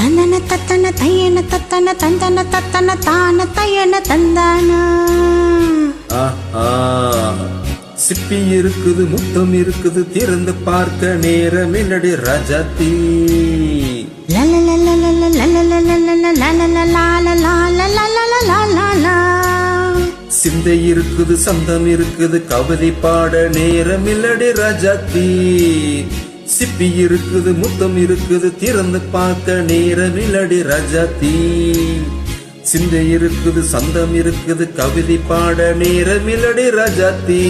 தந்தன தத்தன தையன தத்தன தந்தன தத்தன தான தையன தந்தானா. சிப்பி இருக்குது, முத்தம் இருக்குது, திறந்து பார்க்க நேரம் என்னடி ராஜாத்தி. சிந்தை இருக்குது, சந்தம் இருக்குது, கவிதை பாட நேரம் இல்லடி ராஜாத்தி. சிப்பி இருக்குது, முத்தம் இருக்குது, திறந்து பார்க்க நேரம் இல்லடி ராஜாத்தி. சிந்தை இருக்குது, சந்தம் இருக்குது, கவிதை பாட நேரம் இல்லடி ராஜாத்தி.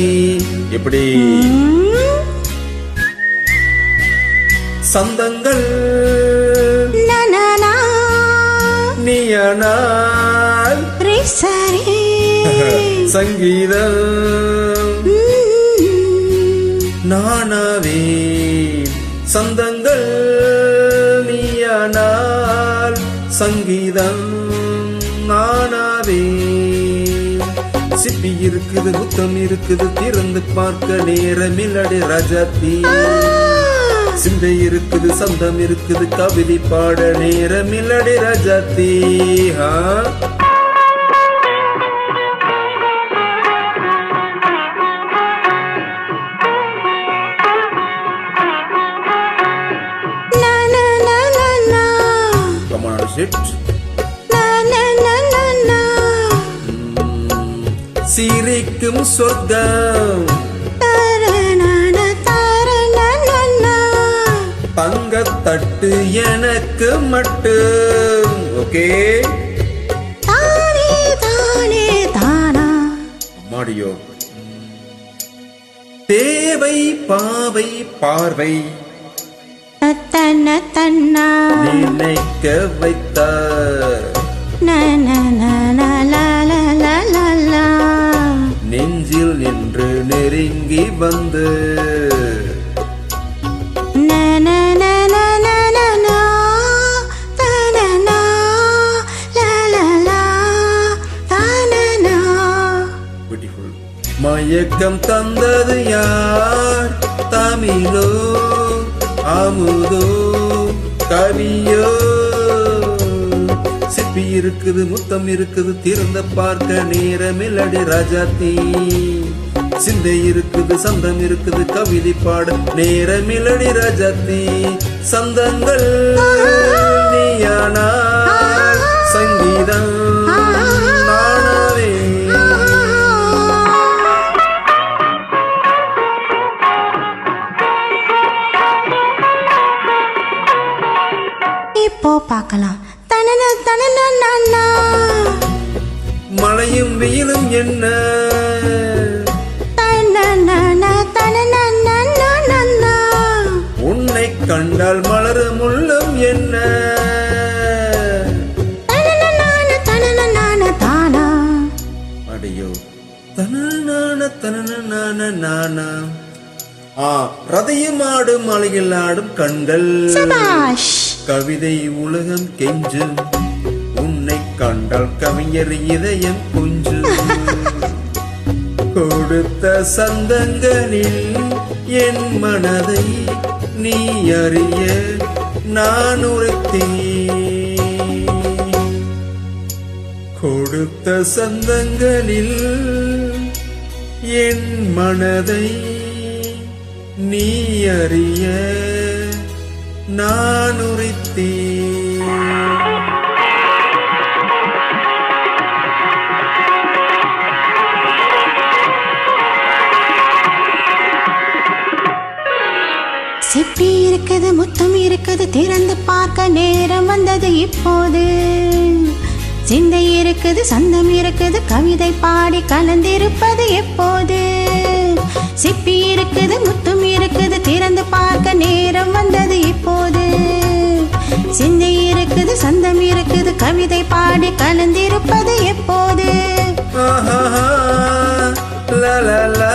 எப்படி சந்தங்கள் நீயானால் சங்கீதம் நானாவே. சந்தங்கள் நீயானால் சங்கீதம் நானாவே. சிப்பி இருக்குது, முத்தம் இருக்குது, திறந்து பார்க்க நேரமில்லடி ராஜாத்தி. சிந்தை இருக்குது, சந்தம் இருக்குது, கவிதை பாட நேரமில்லடி ராஜாத்தி. Come on, sit. சிரிக்கும் சொர்க்கம் தங்கத்தட்டு எனக்கு மட்டும். ஓகே மாடியோ. தேவை பாவை பார்வை நினைக்க வைத்தார். நெஞ்சில் நின்று நெருங்கி வந்து மயக்கம் தந்தது யார்? தமிழோ அமுதோ கவியோ? சிப்பி இருக்குது, முத்தம் இருக்குது, திறந்த பார்க்க நேரமில்லடி ராஜாத்தி. சிந்தை இருக்குது, சந்தம் இருக்குது, கவிதை பாட நேரமில்லடி ராஜாத்தி. சந்தங்கள் நீயானால் சங்கீதம் நானாவே. இப்போ பார்க்கலாம். மழையும் வெயிலும் என்ன உன்னை கண்டால் மலரும் உள்ளம் என்ன. அடியோ தன தன நானா. ரதையும் ஆடும் மலையில் ஆடும் கண்கள் கவிதை உலகம் கெஞ்சும். உன்னை கண்டால் கவிஞர் இதயம் கொஞ்சம். கொடுத்த சந்தங்களில் என் மனதை நீ அறிய நான் உரைத்தேன். கொடுத்த சந்தங்களில் என் மனதை நீ அறிய நான் உரைத்தேன். சிப்பி இருக்குது, முத்தம் இருக்குது, திறந்து பார்க்க நேரம் வந்தது இப்போது. சிந்தை இருக்குது, சந்தம் இருக்குது, கவிதை பாடி கலந்திருப்பது எப்போது. சிப்பி இருக்குது, முத்தம் இருக்குது, திறந்து பார்க்க நேரம் வந்தது இப்போது. சிந்தை இருக்குது, சந்தம் இருக்குது, கவிதை பாடி கலந்திருப்பது எப்போது. லா லா லா